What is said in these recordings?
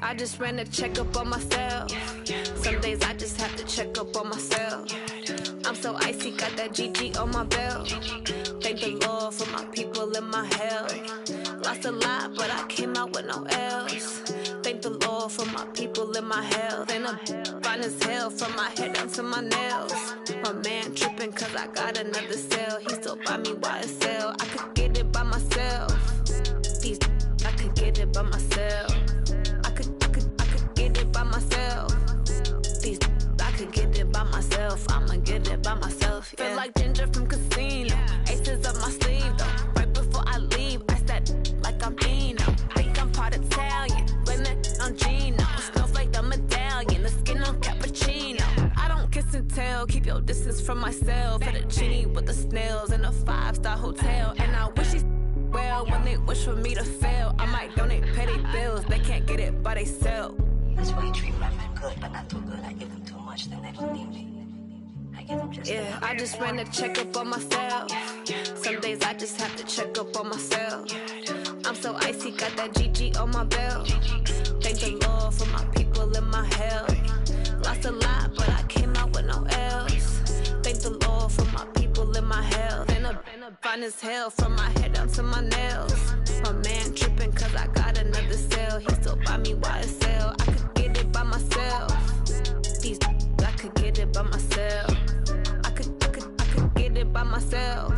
I just ran a checkup on myself. Some days I just have to check up on myself. I'm so icy, got that GG on my belt. Thank the Lord for my people and my health. Lost a lot, but I came out with no L's. Thank the Lord for my people and my health. And I'm fine as hell from my head down to my nails. My man tripping cause I got another cell. He still buy me YSL. I could get it by myself. These I could get it by myself. I could get it by myself. These I could get it by myself. I'ma get it by myself. Yeah. Feel like Ginger from Casino. Aces up my sleeve though. Right before I leave, I said like I'm Dino. Think I'm part Italian. Blame it on Gino. Snowflake the medallion. The skin on cappuccino. I don't kiss and tell. Keep your distance from myself. At a genie with the snails in a 5-star hotel. And I wish he's well when they wish for me to fail. I might donate, pay their bills. They can't get it by they sell. That's why you treat my men good, but not too good. I give them too much, then they don't need me. I give them just enough. I just ran a checkup on myself. Some days I just have to check up on myself. I'm so icy, got that GG on my belt. Thank the Lord for my people and my health. Lost a lot, but I came out with no L's. Thank the Lord for my people and my health. And I'm fine as hell from my head down to my nails. My man tripping cause I got another cell. He still buy me YSL. I could get it by myself. These I could get it by myself. I could get it by myself.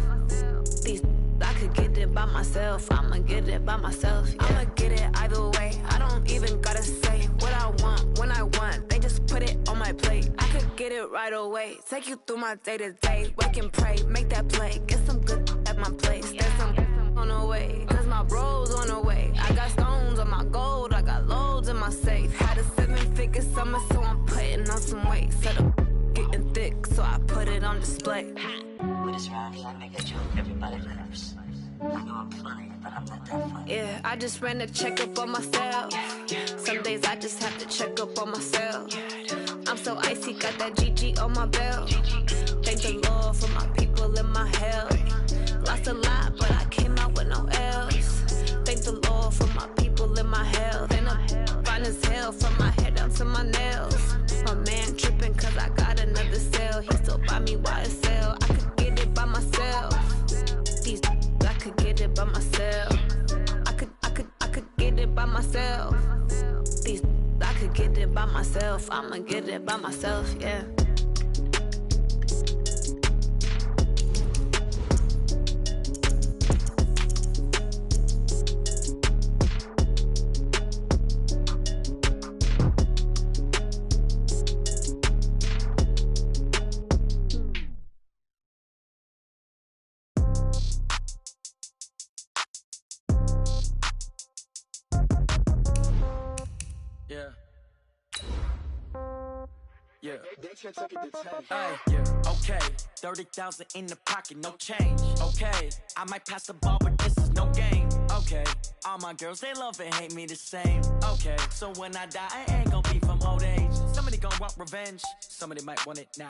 These I could get it by myself. I'ma get it by myself. Yeah. I'ma get it either way. I don't even gotta say what I want when I want. They just put it on my plate. I could get it right away. Take you through my day to day. Wake and pray, make that play. Get some good at my place. There's some on the way. Cause my bros on the way. I got stones on my gold. I got loads in my safe. Had a 7-figure summer, so I'm putting on some weight. Set up getting thick, so I put it on display. With this round here, I make a joke. Everybody laughs. I know I'm funny, but I'm not that funny. Yeah, I just ran a checkup on myself. Some days I just have to check up on myself. I'm so icy, got that GG on my belt. Thank the Lord for my people and my health. Lost a lot, but I came out with no L's. Thank the Lord for my people and my health. And I'm fine as hell from my head down to my nails. My man tripping cause I got another cell. He still buy me YSL. I could get it by myself. These I could get it by myself. I could get it by myself. These I could get it by myself. I'ma get it by myself, yeah. Yeah. Hey, yeah, okay. 30,000 in the pocket, no change. Okay, I might pass the ball, but this is no game. Okay, all my girls, they love and hate me the same. Okay, so when I die, I ain't gon' be from old age. Somebody gon' want revenge, somebody might want it now.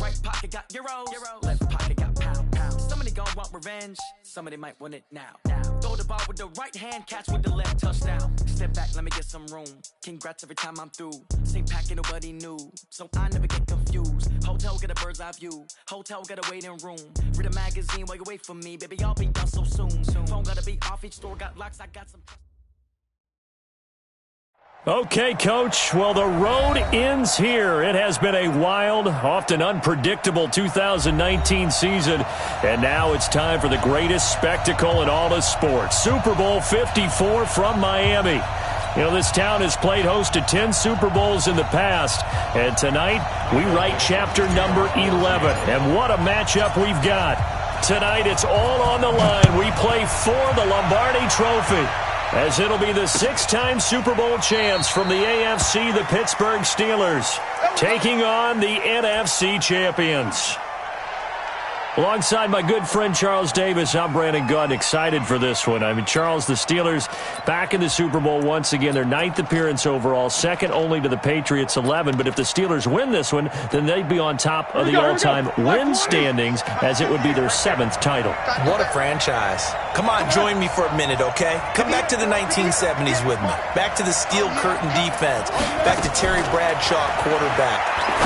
Right pocket got euros, left pocket got pound. Somebody gon' want revenge, somebody might want it now. Throw the ball with the right hand, catch with the left, touchdown. Step back, let me get some room. Congrats every time I'm through. Same packet, nobody knew, so I never get confused. Hotel get a bird's eye view. Hotel got a waiting room. Read a magazine while you wait for me, baby. I'll be done so soon. Phone gotta be off. Each store got locks. I got some. Okay, Coach. Well, the road ends here. It has been a wild, often unpredictable 2019 season. And now it's time for the greatest spectacle in all of sports. Super Bowl 54 from Miami. You know, this town has played host to 10 Super Bowls in the past. And tonight, we write chapter number 11. And what a matchup we've got. Tonight, it's all on the line. We play for the Lombardi Trophy, as it'll be the 6-time Super Bowl champs from the AFC, the Pittsburgh Steelers, taking on the NFC champions. Alongside my good friend Charles Davis, I'm Brandon Gunn, excited for this one. I mean, Charles, the Steelers back in the Super Bowl once again. Their 9th appearance overall, second only to the Patriots' 11. But if the Steelers win this one, then they'd be on top of the all-time win standings, as it would be their 7th title. What a franchise. Come on, join me for a minute, okay? Come back to the 1970s with me. Back to the steel curtain defense. Back to Terry Bradshaw, quarterback.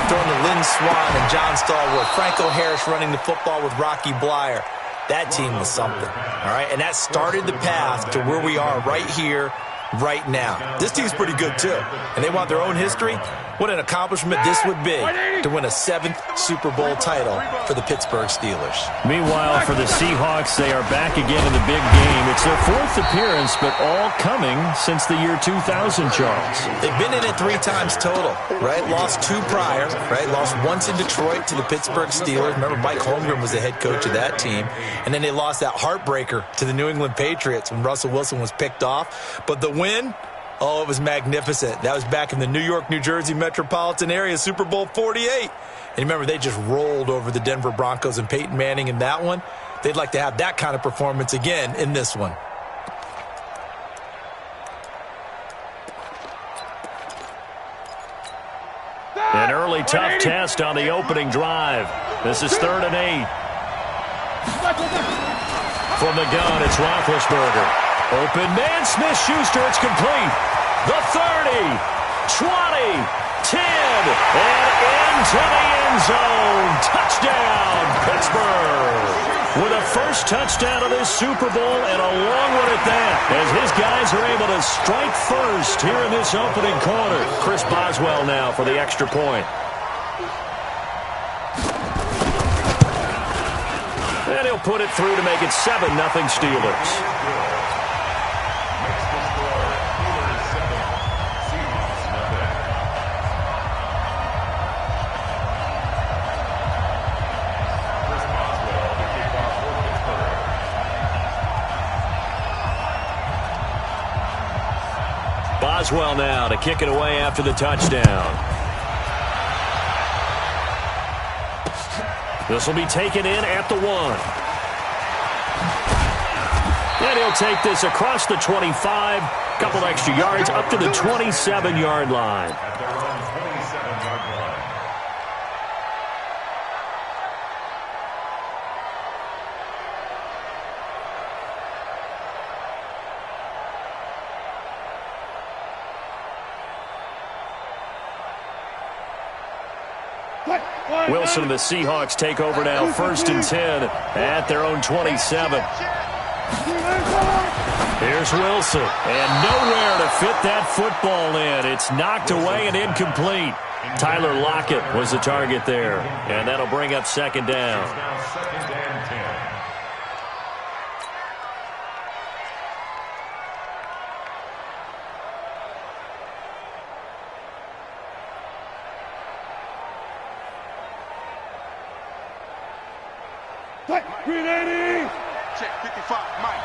Throwing to Lynn Swann and John Stallworth. Franco Harris running the football with Rocky Blyer. That team was something, all right? And that started the path to where we are right here, right now. This team's pretty good, too. And they want their own history. What an accomplishment this would be to win a 7th Super Bowl title for the Pittsburgh Steelers. Meanwhile, for the Seahawks, they are back again in the big game. It's their 4th appearance, but all coming since the year 2000, Charles. They've been in it 3 times total, right? Lost 2 prior, right? Lost once in Detroit to the Pittsburgh Steelers. Remember, Mike Holmgren was the head coach of that team. And then they lost that heartbreaker to the New England Patriots when Russell Wilson was picked off. But the win, oh, it was magnificent. That was back in the New York, New Jersey metropolitan area, Super Bowl 48. And remember, they just rolled over the Denver Broncos and Peyton Manning in that one. They'd like to have that kind of performance again in this one. An early tough test on the opening drive. This is 3rd and 8. From the gun, it's Roethlisberger. Open man, Smith-Schuster, it's complete. The 30, 20, 10, and into the end zone. Touchdown, Pittsburgh. With a first touchdown of this Super Bowl and a long one at that, as his guys are able to strike first here in this opening quarter. Chris Boswell now for the extra point. And he'll put it through to make it 7-0 Steelers. Boswell now to kick it away after the touchdown. This will be taken in at the 1. And he'll take this across the 25. Couple extra yards up to the 27-yard line. Wilson and the Seahawks take over now, 1st and 10 at their own 27. Here's Wilson, and nowhere to fit that football in. It's knocked away and incomplete. Tyler Lockett was the target there, and that'll bring up 2nd down. Green 80! Check 55, Mike.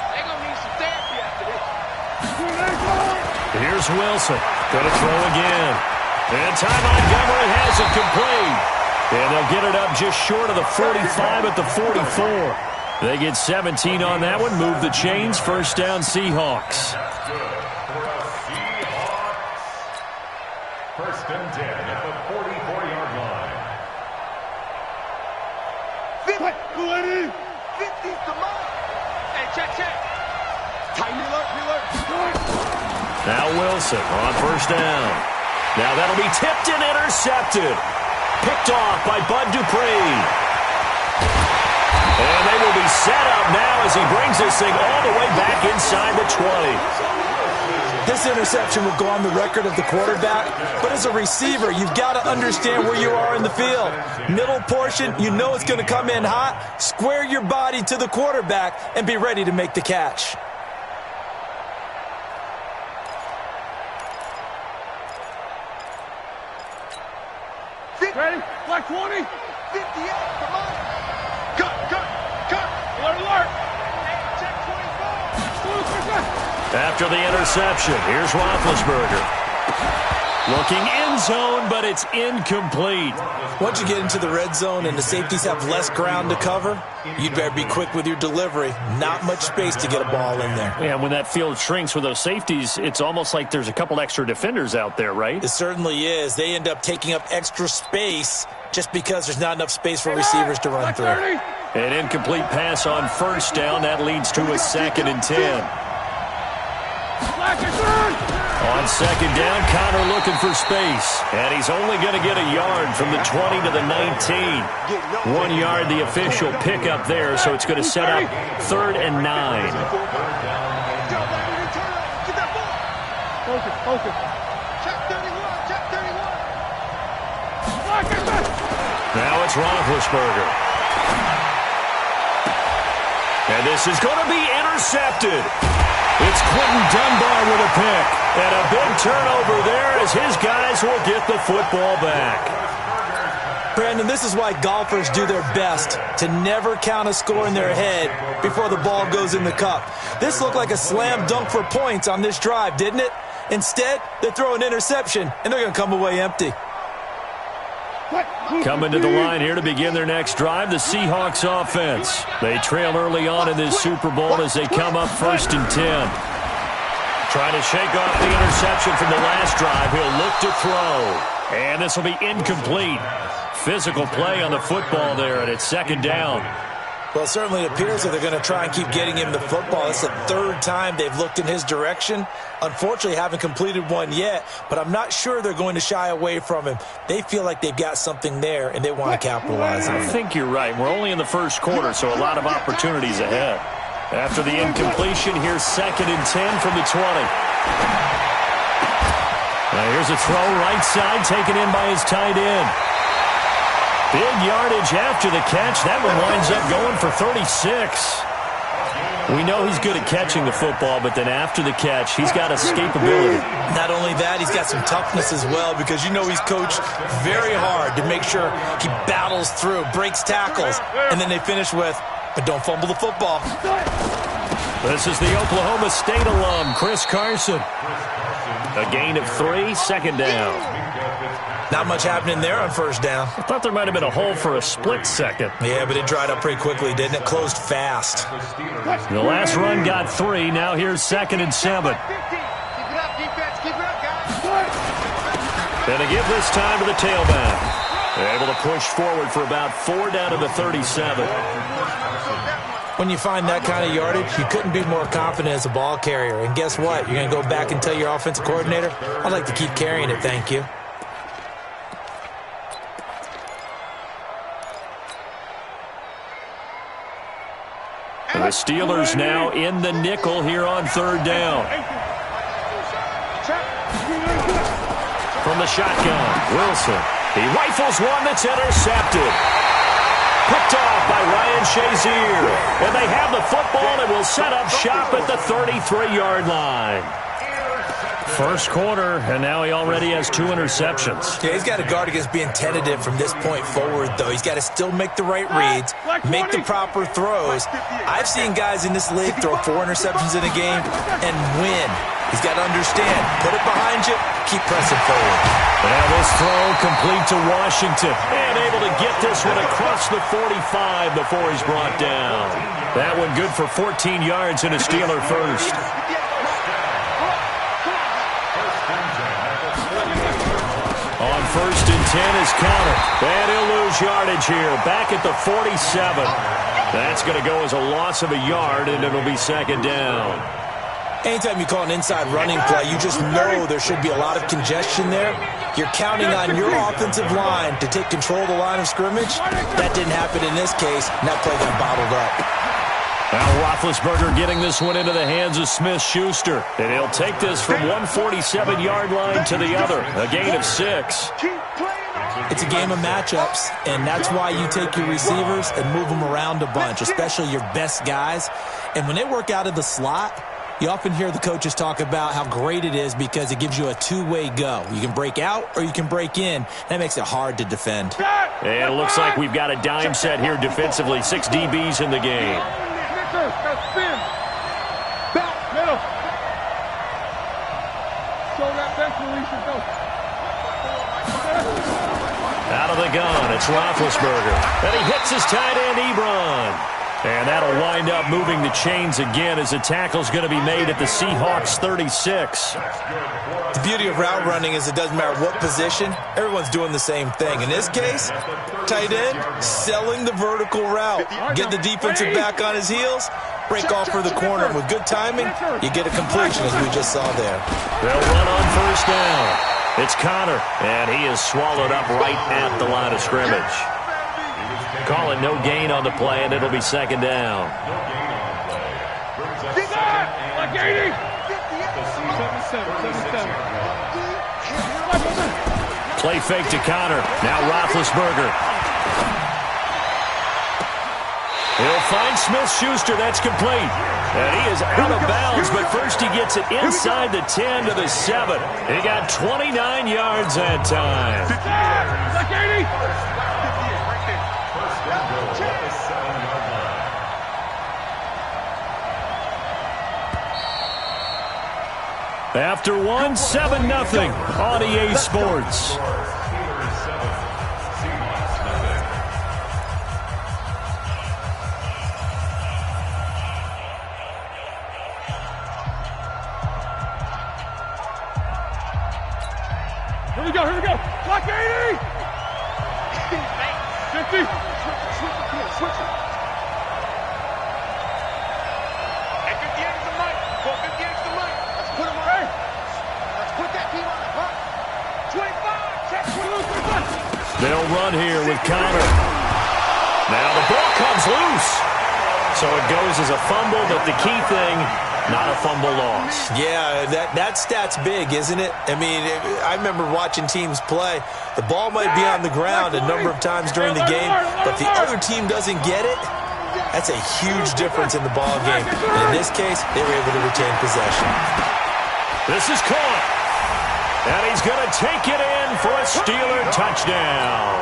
They gonna need some therapy after this. Here's Wilson. Gonna throw again. And Ty Montgomery has it complete. And they'll get it up just short of the 45 at the 44. They get 17 on that one. Move the chains. 1st down Seahawks. 1st and 10 at the 44-yard line. 50's the mark. Hey, check. Tight alert. Now Wilson on 1st down. Now that'll be tipped and intercepted. Picked off by Bud Dupree. And they will be set up now as he brings this thing all the way back inside the 20. This interception will go on the record of the quarterback, but as a receiver, you've got to understand where you are in the field. Middle portion, you know it's going to come in hot. Square your body to the quarterback and be ready to make the catch. Ready? Black 20. 58, come on. Cut. Alert. Check 24. After the interception, here's Roethlisberger. Looking in end zone, but it's incomplete. Once you get into the red zone and the safeties have less ground to cover, you'd better be quick with your delivery. Not much space to get a ball in there. Yeah, when that field shrinks with those safeties, it's almost like there's a couple extra defenders out there, right? It certainly is. They end up taking up extra space just because there's not enough space for receivers to run through. An incomplete pass on first down. That leads to a 2nd and 10. On second down, Connor looking for space. And he's only going to get a yard from the 20 to the 19. 1 yard, the official pickup there, so it's going to set up 3rd and 9. Focus. Check 31. Now it's Roethlisberger. And this is going to be intercepted. It's Quentin Dunbar with a pick. And a big turnover there as his guys will get the football back. Brandon, this is why golfers do their best to never count a score in their head before the ball goes in the cup. This looked like a slam dunk for points on this drive, didn't it? Instead, they throw an interception, and they're going to come away empty. Coming to the line here to begin their next drive, the Seahawks offense. They trail early on in this Super Bowl as they come up 1st and 10. Trying to shake off the interception from the last drive. He'll look to throw. And this will be incomplete. Physical play on the football there, and it's 2nd down. Well, it certainly appears that they're going to try and keep getting him the football. It's the 3rd time they've looked in his direction. Unfortunately, haven't completed one yet, but I'm not sure they're going to shy away from him. They feel like they've got something there, and they want to capitalize on it. I think you're right. We're only in the first quarter, so a lot of opportunities ahead. After the incompletion, here's 2nd and 10 from the 20. Now here's a throw right side, taken in by his tight end. Big yardage after the catch. That one winds up going for 36. We know he's good at catching the football, but then after the catch, he's got escapability. Not only that, he's got some toughness as well because you know he's coached very hard to make sure he battles through, breaks tackles, and then they finish with, but don't fumble the football. This is the Oklahoma State alum, Chris Carson. A gain of 3, 2nd down. Not much happening there on 1st down. I thought there might have been a hole for a split second. Yeah, but it dried up pretty quickly, didn't it? Closed fast. The last run got 3. Now here's 2nd and 7. Keep it up, defense. Keep it up, guys. And to give this time to the tailback. They're able to push forward for about 4 down to the 37. When you find that kind of yardage, you couldn't be more confident as a ball carrier. And guess what? You're going to go back and tell your offensive coordinator, I'd like to keep carrying it, thank you. The Steelers now in the nickel here on 3rd down. From the shotgun, Wilson. He rifles one that's intercepted. Picked off by Ryan Shazier. And they have the football and will set up shop at the 33-yard line. First quarter, and now he already has 2 interceptions. Yeah, he's got to guard against being tentative from this point forward, though. He's got to still make the right reads, make the proper throws. I've seen guys in this league throw 4 interceptions in a game and win. He's got to understand, put it behind you, keep pressing forward. Now this throw complete to Washington. And able to get this one across the 45 before he's brought down. That one good for 14 yards and a Steeler first. On 1st and 10 is Connor. And he'll lose yardage here. Back at the 47. That's going to go as a loss of a yard, and it'll be 2nd down. Anytime you call an inside running play, you just know there should be a lot of congestion there. You're counting on your offensive line to take control of the line of scrimmage. That didn't happen in this case, and that play got bottled up. Now Roethlisberger getting this one into the hands of Smith-Schuster. And he'll take this from 147-yard line to the other. A gain of 6. It's a game of matchups, and that's why you take your receivers and move them around a bunch, especially your best guys. And when they work out of the slot, you often hear the coaches talk about how great it is because it gives you a two-way go. You can break out or you can break in. That makes it hard to defend. And it looks like we've got a dime set here defensively. 6 DBs in the game. Spin. Back, middle. Show that bench release and go. Out of the gun, it's Roethlisberger. And he hits his tight end, Ebron. And that'll wind up moving the chains again as the tackle's going to be made at the Seahawks 36. The beauty of route running is it doesn't matter what position, everyone's doing the same thing. In this case, tight end, selling the vertical route. Get the defensive back on his heels, break off for the corner. And with good timing, you get a completion as we just saw there. They'll run on first down. It's Connor, and he is swallowed up right at the line of scrimmage. Call it no gain on the play, and it'll be second down. Like 80. Play fake to Connor. Now Roethlisberger. He'll find Smith-Schuster. That's complete. And he is out of bounds, but first he gets it inside the 10 to the 7. He got 29 yards that time. Like 80. After one, 7-0 on EA Sports. Here we go, here we go. Block 80! 50! Switch it. Hey, 58 is the mic. Go 58 is the mic. Let's put him on. Hey. Let's put that team on the clock. 25. Check. 25. They'll run here with Connor. Now the ball comes loose. So it goes as a fumble, but the key thing, not a fumble loss. Yeah, that stat's big, isn't it? I mean, I remember watching teams play. The ball might be on the ground a number of times during the game, but the other team doesn't get it. That's a huge difference in the ball game. And in this case, they were able to retain possession. This is caught. And he's going to take it in for a Steeler touchdown.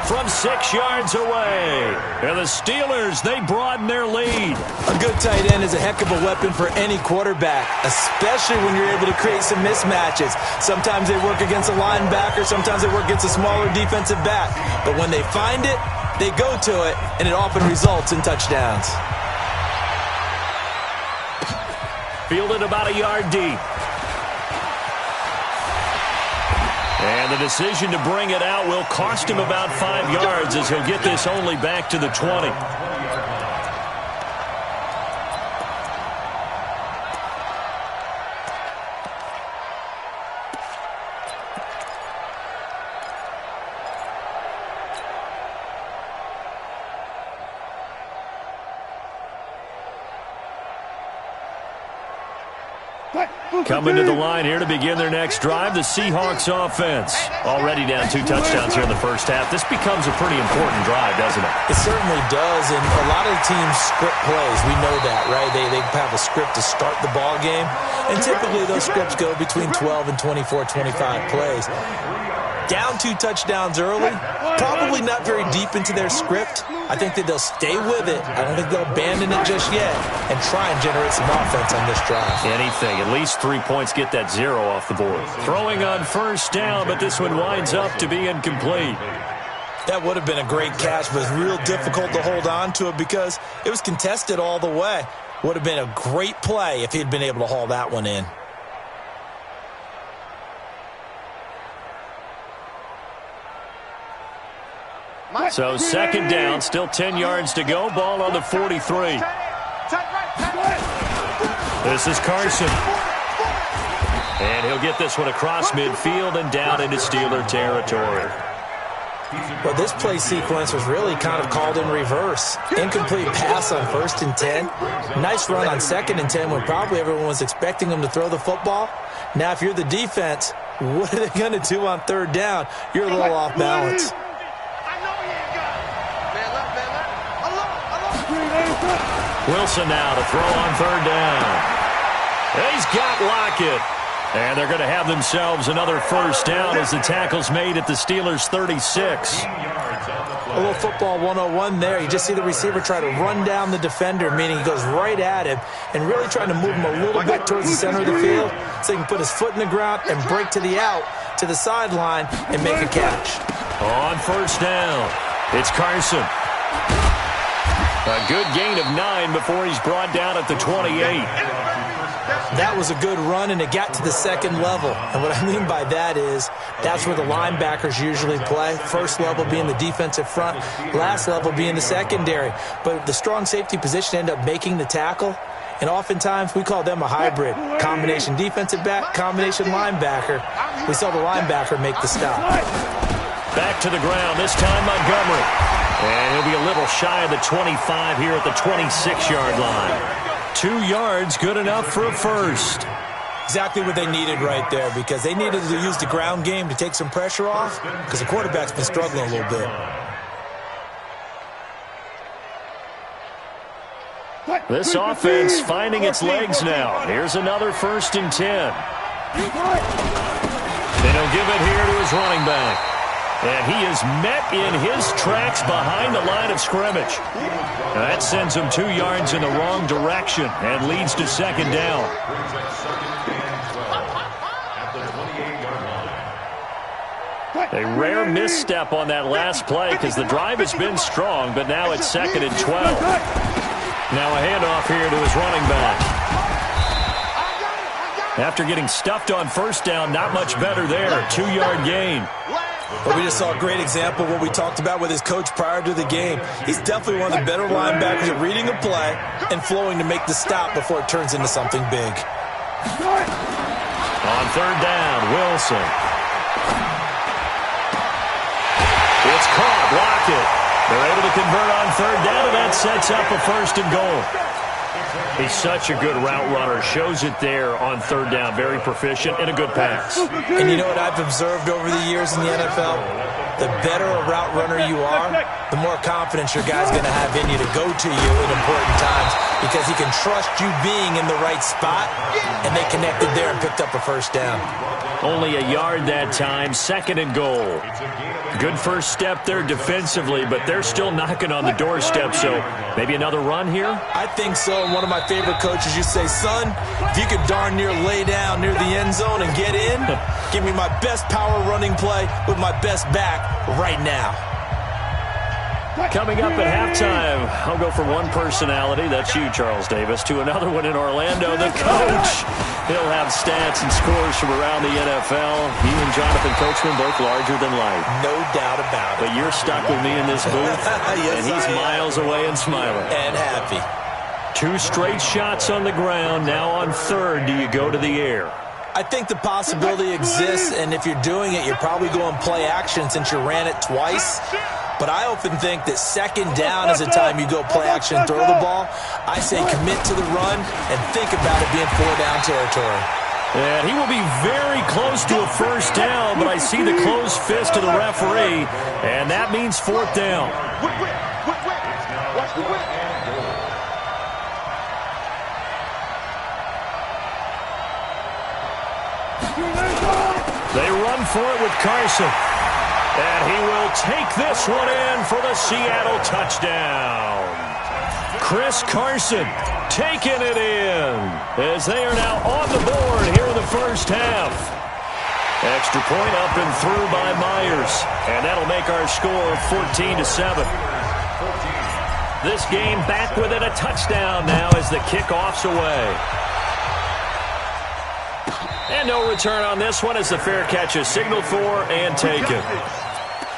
From 6 yards away. And the Steelers, they broaden their lead. A good tight end is a heck of a weapon for any quarterback, especially when you're able to create some mismatches. Sometimes they work against a linebacker, sometimes they work against a smaller defensive back. But when they find it, they go to it, and it often results in touchdowns. Fielded about a yard deep. And the decision to bring it out will cost him about 5 yards as he'll get this only back to the 20. Coming to the line here to begin their next drive, the Seahawks offense. Already down 2 touchdowns here in the first half. This becomes a pretty important drive, doesn't it? It certainly does, and a lot of teams script plays. We know that, right? They have a script to start the ball game, and typically those scripts go between 12 and 24, 25 plays. Down 2 touchdowns early, probably not very deep into their script. I think that they'll stay with it. I don't think they'll abandon it just yet and try and generate some offense on this drive. Anything. At least 3 points get that 0 off the board. Throwing on first down, but this one winds up to be incomplete. That would have been a great catch, but it's real difficult to hold on to it because it was contested all the way. Would have been a great play if he'd been able to haul that one in. So second down, still 10 yards to go. Ball on the 43. This is Carson. And he'll get this one across midfield and down into Steeler territory. Well, this play sequence was really kind of called in reverse. Incomplete pass on 1st and 10. Nice run on 2nd and 10 when probably everyone was expecting him to throw the football. Now, if you're the defense, what are they going to do on 3rd down? You're a little off balance. Wilson now to throw on 3rd down. He's got Lockett. And they're going to have themselves another first down as the tackle's made at the Steelers' 36. A little football 101 there. You just see the receiver try to run down the defender, meaning he goes right at him and really trying to move him a little bit towards the center of the field so he can put his foot in the ground and break to the out, to the sideline, and make a catch. On first down, it's Carson. A good gain of 9 before he's brought down at the 28. That was a good run, and it got to the second level. And what I mean by that is that's where the linebackers usually play. First level being the defensive front, last level being the secondary. But the strong safety position ended up making the tackle. And oftentimes we call them a hybrid. Combination defensive back, combination linebacker. We saw the linebacker make the stop. Back to the ground, this time Montgomery. And he'll be a little shy of the 25 here at the 26-yard line. 2 yards, good enough for a first. Exactly what they needed right there, because they needed to use the ground game to take some pressure off, because the quarterback's been struggling a little bit. This offense finding its legs now. Here's another 1st and 10. And he'll give it here to his running back. And he is met in his tracks behind the line of scrimmage. Now that sends him 2 yards in the wrong direction and leads to second down. A rare misstep on that last play because the drive has been strong, but now it's 2nd and 12. Now a handoff here to his running back. After getting stuffed on first down, not much better there. 2-yard gain. But we just saw a great example of what we talked about with his coach prior to the game. He's definitely one of the better linebackers at reading a play and flowing to make the stop before it turns into something big. On 3rd down, Wilson. It's caught, blocked it. They're able to convert on 3rd down, and that sets up a 1st and goal. He's such a good route runner. Shows it there on 3rd down. Very proficient and a good pass. And you know what I've observed over the years in the NFL? The better a route runner you are, the more confidence your guy's going to have in you to go to you in important times, because he can trust you being in the right spot, and they connected there and picked up a 1st down. Only a yard that time, 2nd and goal. Good first step there defensively, but they're still knocking on the doorstep, so maybe another run here? I think so. And one of my favorite coaches used to say, son, if you could darn near lay down near the end zone and get in, give me my best power running play with my best back right now. Coming up at halftime, I'll go from one personality, that's you, Charles Davis, to another one in Orlando, the coach. He'll have stats and scores from around the NFL. He and Jonathan Coachman both larger than life. No doubt about it. But you're stuck with me in this booth, yes, and he's miles away and smiling. And happy. 2 straight shots on the ground. Now on 3rd, do you go to the air? I think the possibility exists, and if you're doing it, you're probably going play action since you ran it twice. But I often think that 2nd down is the time you go play action and throw the ball. I say commit to the run and think about it being 4-down territory. And he will be very close to a 1st down, but I see the closed fist of the referee, and that means 4th down. Watch the whip. They run for it with Carson. And he will take this one in for the Seattle touchdown. Chris Carson taking it in as they are now on the board here in the first half. Extra point up and through by Myers. And that'll make our score 14-7. This game back within a touchdown now as the kickoff's away. And no return on this one as the fair catch is signaled for and taken.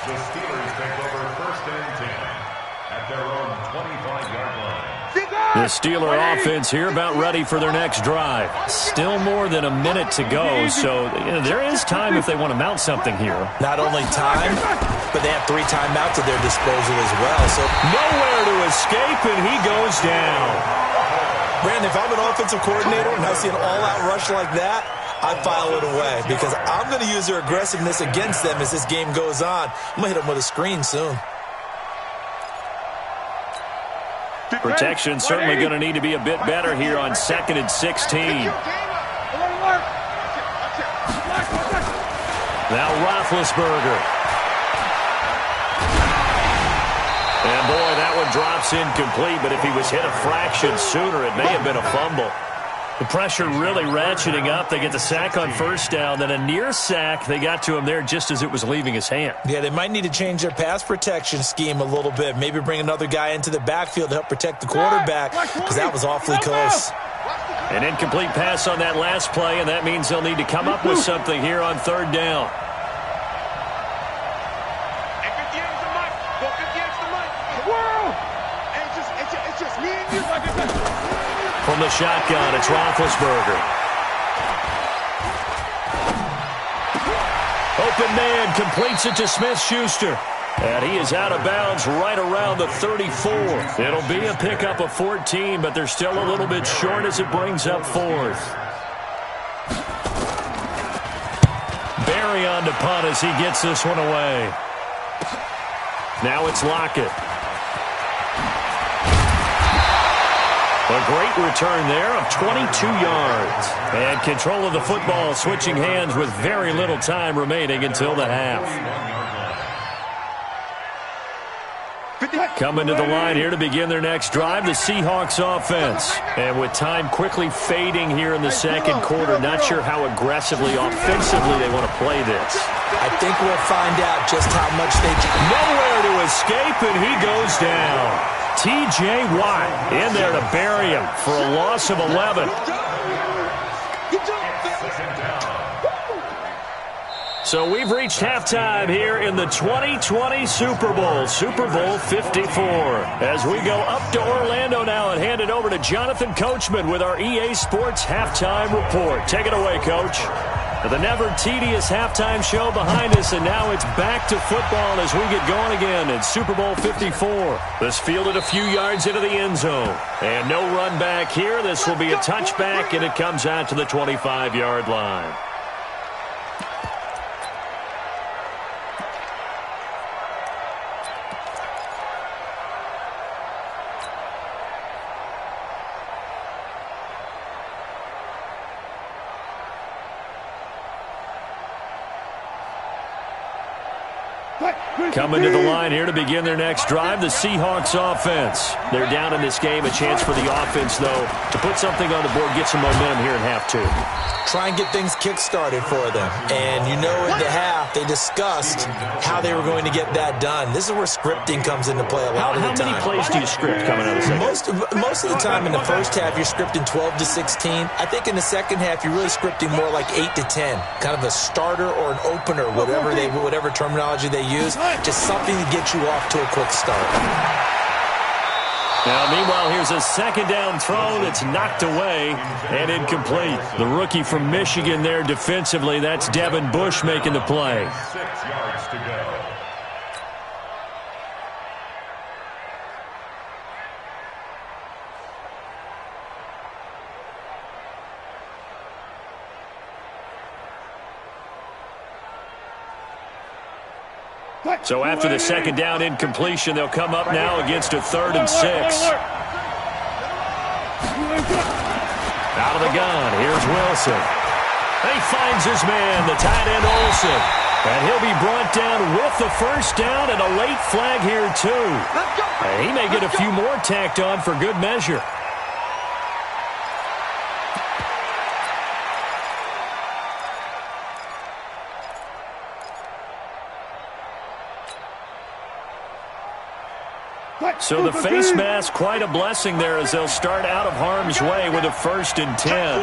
The Steelers take over 1st and 10 at their own 25-yard line. The Steeler offense here about ready for their next drive. Still more than a minute to go, so there is time if they want to mount something here. Not only time, but they have 3 timeouts at their disposal as well. So nowhere to escape, and he goes down. Brandon, if I'm an offensive coordinator and I see an all-out rush like that, I file it away because I'm going to use their aggressiveness against them as this game goes on. I'm going to hit them with a screen soon. Protection certainly going to need to be a bit better here on 2nd and 16. Now Roethlisberger. And boy, that one drops incomplete, but if he was hit a fraction sooner, it may have been a fumble. The pressure really ratcheting up. They get the sack on first down, then a near sack. They got to him there just as it was leaving his hand. Yeah, they might need to change their pass protection scheme a little bit. Maybe bring another guy into the backfield to help protect the quarterback, because that was awfully close. An incomplete pass on that last play, and that means they'll need to come up with something here on third down. From the shotgun, it's Roethlisberger. Open man completes it to Smith-Schuster. And he is out of bounds right around the 34. It'll be a pickup of 14, but they're still a little bit short as it brings up fourth. Barry on to punt as he gets this one away. Now it's Lockett. A great return there of 22 yards. And control of the football switching hands with very little time remaining until the half. Coming to the line here to begin their next drive, the Seahawks offense. And with time quickly fading here in the second quarter, not sure how aggressively, offensively they want to play this. I think we'll find out just how much they can. Nowhere to escape, and he goes down. T.J. Watt in there to bury him for a loss of 11. So we've reached halftime here in the 2020 Super Bowl, Super Bowl 54. As we go up to Orlando now and hand it over to Jonathan Coachman with our EA Sports Halftime Report. Take it away, Coach. The never-tedious halftime show behind us, and now it's back to football as we get going again in Super Bowl 54. This fielded a few yards into the end zone. And no run back here. This will be a touchback, and it comes out to the 25-yard line. Coming to the line here to begin their next drive, the Seahawks offense. They're down in this game. A chance for the offense, though, to put something on the board, get some momentum here in half two. Try and get things kick-started for them. And you know at the half, they discussed how they were going to get that done. This is where scripting comes into play a lot of the time. How many plays do you script coming out of the second? Most of the time in the first half, you're scripting 12 to 16. I think in the second half, you're really scripting more like 8 to 10. Kind of a starter or an opener, whatever terminology they use. Just something to get you off to a quick start. Now, meanwhile, here's a second down throw that's knocked away and incomplete. The rookie from Michigan there defensively. That's Devin Bush making the play. 6 yards to go. So after the second down incompletion, they'll come up now against a 3rd and 6. Out of the gun, here's Wilson. He finds his man, the tight end Olsen. And he'll be brought down with the first down and a late flag here too. And he may get a few more tacked on for good measure. So the face mask, quite a blessing there as they'll start out of harm's way with a 1st and 10.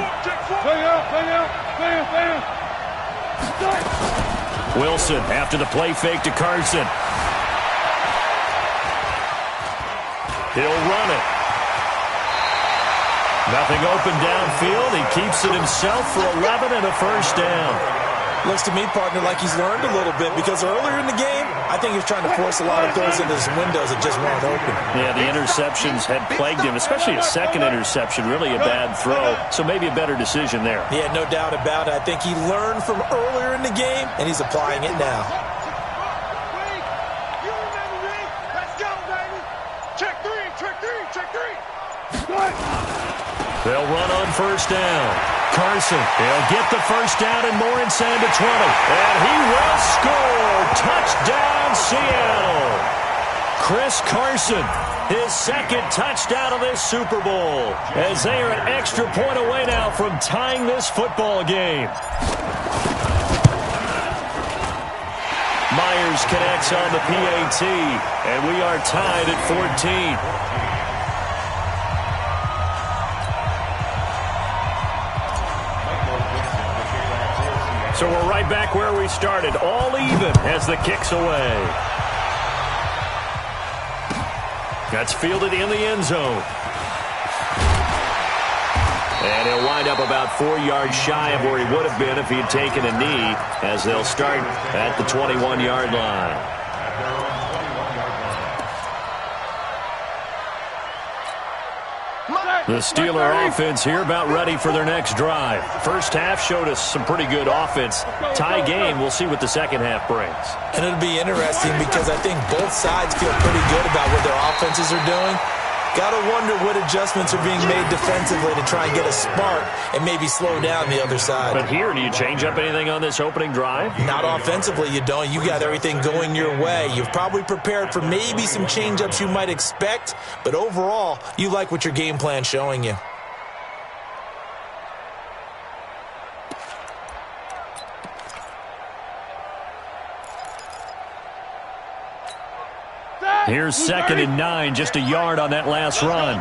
Wilson after the play fake to Carson. He'll run it. Nothing open downfield. He keeps it himself for 11 and a 1st down. Looks to me, partner, like he's learned a little bit because earlier in the game, I think he was trying to force a lot of throws into some windows that just weren't open. Yeah, the interceptions had plagued him, especially a second interception, really a bad throw. So maybe a better decision there. Yeah, no doubt about it. I think he learned from earlier in the game, and he's applying it now. They'll run on 1st down. Carson, he'll get the 1st down and more inside the 20. And he will score. Touchdown, Seattle. Chris Carson his second touchdown of this Super Bowl, as they are an extra point away now from tying this football game. Myers connects on the PAT, and we are tied at 14. So we're right back where we started, all even as the kick's away. That's fielded in the end zone. And he'll wind up about 4 yards shy of where he would have been if he had taken a knee, as they'll start at the 21-yard line. The Steeler offense here about ready for their next drive. First half showed us some pretty good offense. Tie game, we'll see what the second half brings. And it'll be interesting because I think both sides feel pretty good about what their offenses are doing. Got to wonder what adjustments are being made defensively to try and get a spark and maybe slow down the other side. But here, do you change up anything on this opening drive? Not offensively, you don't. You got everything going your way. You've probably prepared for maybe some change-ups you might expect, but overall, you like what your game plan's showing you. Here's 2nd and 9, just a yard on that last run.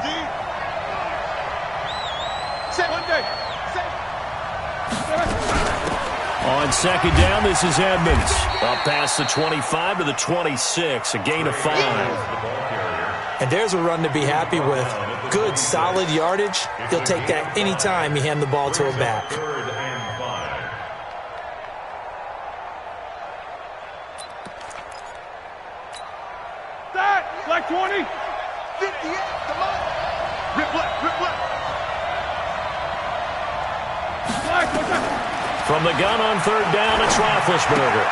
On 2nd down, this is Edmonds. Up past the 25 to the 26, a gain of 5. And there's a run to be happy with. Good, solid yardage. He'll take that anytime you hand the ball to a back. Like 20. 58, come on. Rip left, rip left. From the gun on 3rd down, it's Roethlisberger.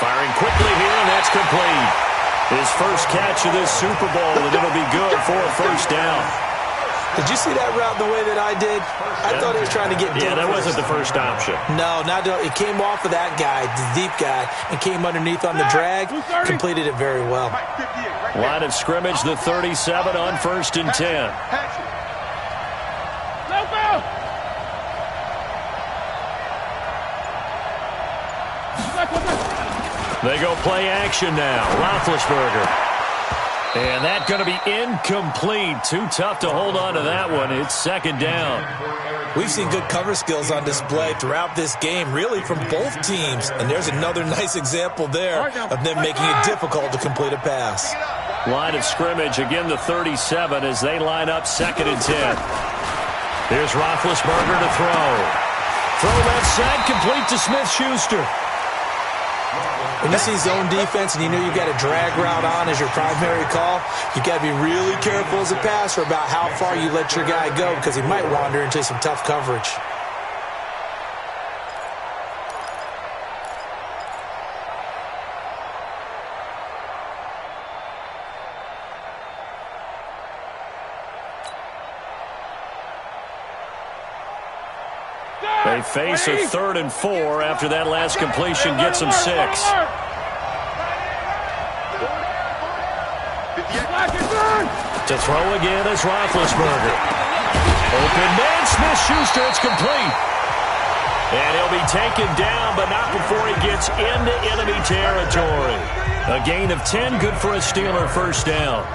Firing quickly here, and that's complete. His first catch of this Super Bowl, and it'll be good for a first down. Did you see that route the way that I did? I thought he was trying to get deep. Yeah, that wasn't the first option. No, it came off of that guy, the deep guy, and came underneath on the drag. Completed it very well. Line of scrimmage, the 37 on 1st and 10. They go play action now. Roethlisberger. And that's going to be incomplete. Too tough to hold on to that one. It's 2nd down. We've seen good cover skills on display throughout this game, really from both teams. And there's another nice example there of them making it difficult to complete a pass. Line of scrimmage, again the 37 as they line up 2nd and 10. Here's Roethlisberger to throw. Throw left side, complete to Smith-Schuster. When you see zone defense and you know you've got a drag route on as your primary call, you've got to be really careful as a passer about how far you let your guy go because he might wander into some tough coverage. They face a 3rd and 4 after that last completion gets them 6. To throw again is Roethlisberger. Open man, Smith-Schuster, it's complete. And he'll be taken down, but not before he gets into enemy territory. A gain of 10, good for a Steeler first down.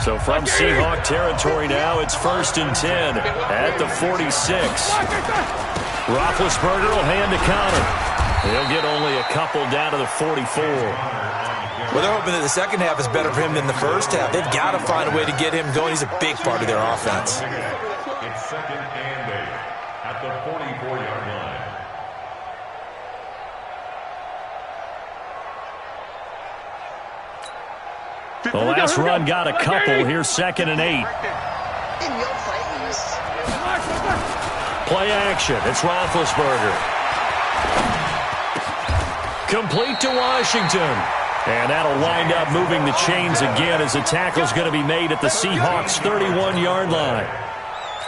So from Seahawk territory now, it's 1st and 10 at the 46. Roethlisberger will hand to Connor. He'll get only a couple down to the 44. Well, they're hoping that the second half is better for him than the first half. They've got to find a way to get him going. He's a big part of their offense. It's 2nd and 8 at the 44-yard line. The last run got a couple. Here's 2nd and 8. Play action. It's Roethlisberger. Complete to Washington. And that'll wind up moving the chains again as the tackle's going to be made at the Seahawks' 31-yard line.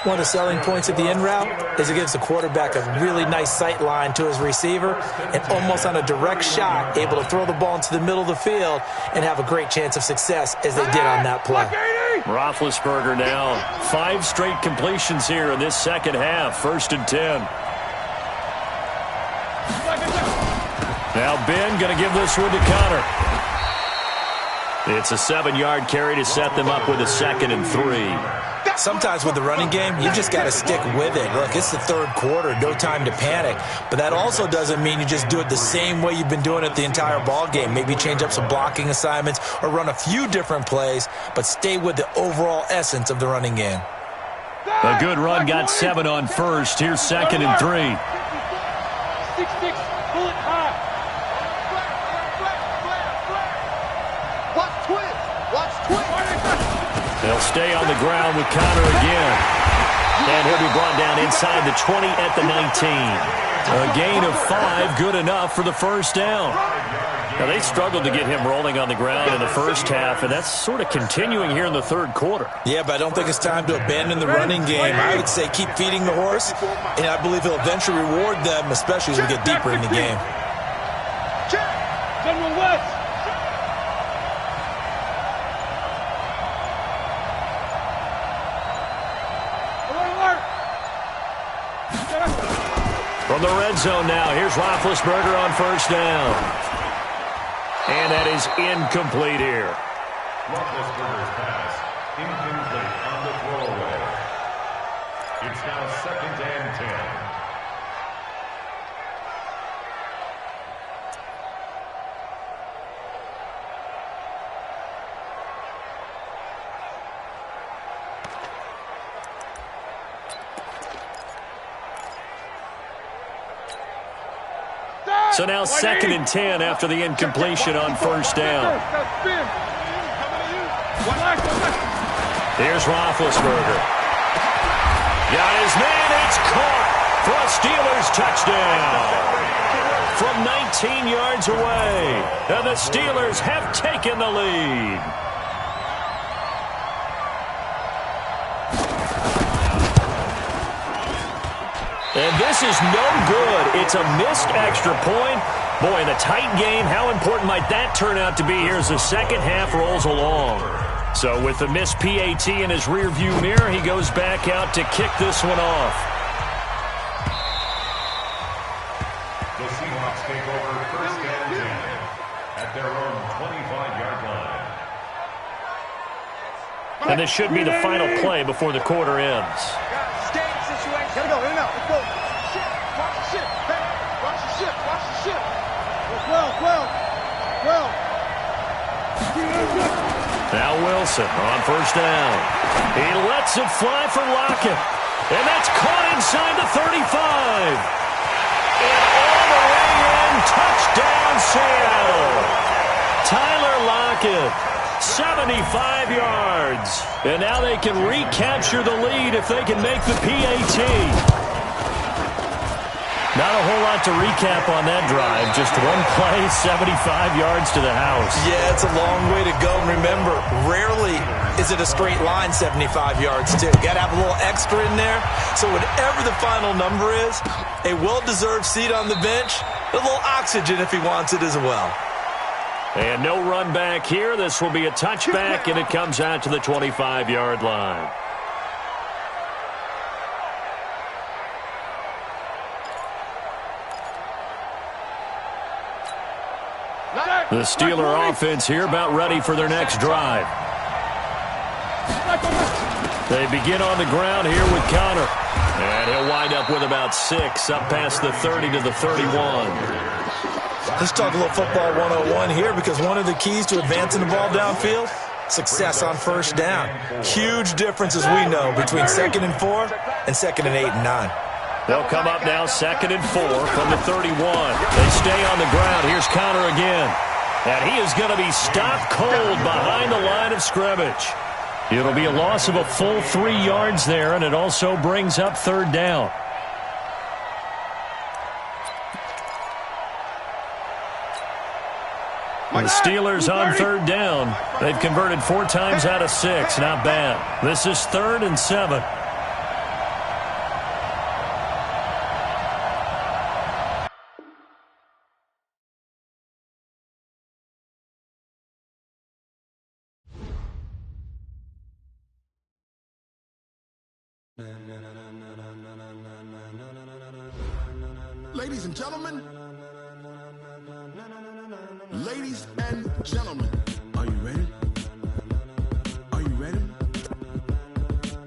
One of the selling points of the in route is it gives the quarterback a really nice sight line to his receiver and almost on a direct shot able to throw the ball into the middle of the field and have a great chance of success as they did on that play. Roethlisberger now 5 straight completions here in this second half. 1st and 10. Now Ben going to give this one to Connor. It's a 7-yard carry to set them up with a 2nd and 3. Sometimes with the running game, you just got to stick with it. Look, it's the 3rd quarter, no time to panic. But that also doesn't mean you just do it the same way you've been doing it the entire ball game. Maybe change up some blocking assignments or run a few different plays, but stay with the overall essence of the running game. A good run got 7 on 1st. Here's 2nd and 3. 6-6, pull it high. Watch twist. Watch twist. They'll stay on the ground with Connor again. And he'll be brought down inside the 20 at the 19. A gain of 5, good enough for the 1st down. Now, they struggled to get him rolling on the ground in the first half, and that's sort of continuing here in the 3rd quarter. Yeah, but I don't think it's time to abandon the running game. I would say keep feeding the horse, and I believe he'll eventually reward them, especially as we get deeper in the game. General West. From the red zone now, here's Roethlisberger on 1st down. And that is incomplete here. Roethlisberger's pass, incomplete on the throwaway. It's now 2nd and 10. So now 2nd and 10 after the incompletion on 1st down. Here's Roethlisberger. Got his man, it's caught for a Steelers touchdown. From 19 yards away, and the Steelers have taken the lead. And this is no good. It's a missed extra point. Boy, in a tight game, how important might that turn out to be here as the second half rolls along? So with the missed PAT in his rearview mirror, he goes back out to kick this one off. The Seahawks take over 1st and 10 at their own 25-yard line. And this should be the final play before the quarter ends. Gotta go, in and out, let's go. Watch the ship, hey, watch the ship, watch the ship. Well. Now Wilson on 1st down. He lets it fly for Lockett. And that's caught inside the 35. And all the way in, touchdown Seattle. Tyler Lockett, 75 yards. And now they can recapture the lead if they can make the PAT. Not a whole lot to recap on that drive. Just one play, 75 yards to the house. Yeah, it's a long way to go. And remember, rarely is it a straight line 75 yards, too. Got to have a little extra in there. So whatever the final number is, a well-deserved seat on the bench, a little oxygen if he wants it as well. And no run back here. This will be a touchback, and it comes out to the 25-yard line. The Steeler offense here about ready for their next drive. They begin on the ground here with Connor. And he'll wind up with about 6, up past the 30 to the 31. Let's talk a little football 101 here, because one of the keys to advancing the ball downfield, success on 1st down. Huge difference, as we know, between 2nd and 4 and 2nd and 8 and 9. They'll come up now 2nd and 4 from the 31. They stay on the ground. Here's Connor again. And he is going to be stopped cold behind the line of scrimmage. It'll be a loss of a full 3 yards there, and it also brings up 3rd down. The Steelers on 3rd down. They've converted 4 times out of 6. Not bad. This is 3rd and 7. Ladies and gentlemen, ladies and gentlemen, are you ready? Are you ready?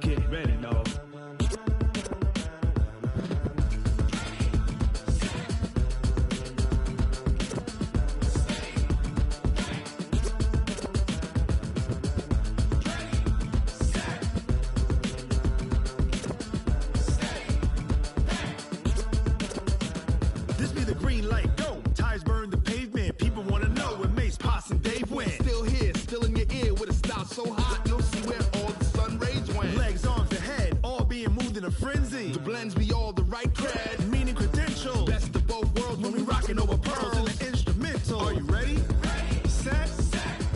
Get ready, dog. This be the green light, go. Tires burn the pavement. People want to know where Mace, Potts, and Dave went. Still here, still in your ear with a style so hot, you'll see where all the sun rays went. Legs, arms, the head, all being moved in a frenzy. The blends be all the right cred, meaning credentials. Best of both worlds when we rockin' over pearls in the instrumental. Are you ready? Ready. Set.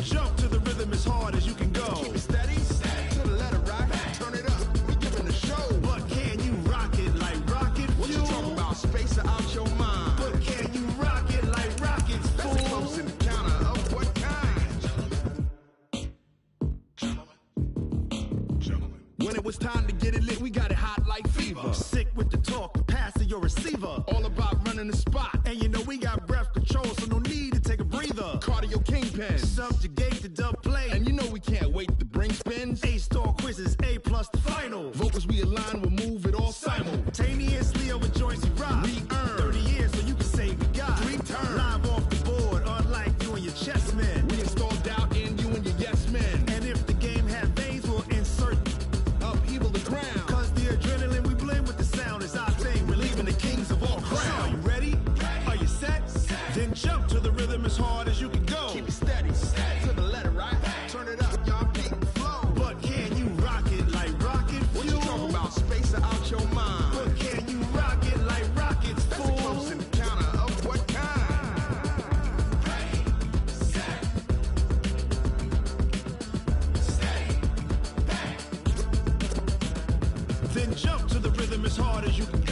Jump to the rhythm as hard as you can go. Keep it steady. To the letter rock. Turn it up. We giving a show. But can you rock it like rocket fuel? What you talking about? Space or out your mind? But can you rock it like rockets, fool? That's a close encounter of what kind? Gentlemen. When it was time to get it lit, we got it hot like fever. Sick with the talk, the pass to your receiver. All about running the spot. And you know we got breath control, so no need to take a breather. Cardio kingpin. Subjugate the dub play. And you know we can't wait to bring spins. A-star quizzes, A+ the final. Vocals we align, we'll move it all simultaneously over joints we rock. We earn 30 years, so you can say we got 3 turns. Live off the board, unlike you and your chess men. We install doubt in you and your yes men. And if the game had veins, we'll insert upheaval the ground. Cause the adrenaline we blend with the sound is our thing. We're leaving the kings of all crowns. So are you ready? Are you set? Then jump to the rhythm as hard as you can go. Keep it steady. To the letter, right? Turn it up, y'all beat the flow. But can you rock it like rocket fuel? What you talking about? Space or out your mind? But can you rock it like rockets, fool? That's a close encounter of what kind? Ready, set, steady, back. Then jump to the rhythm as hard as you can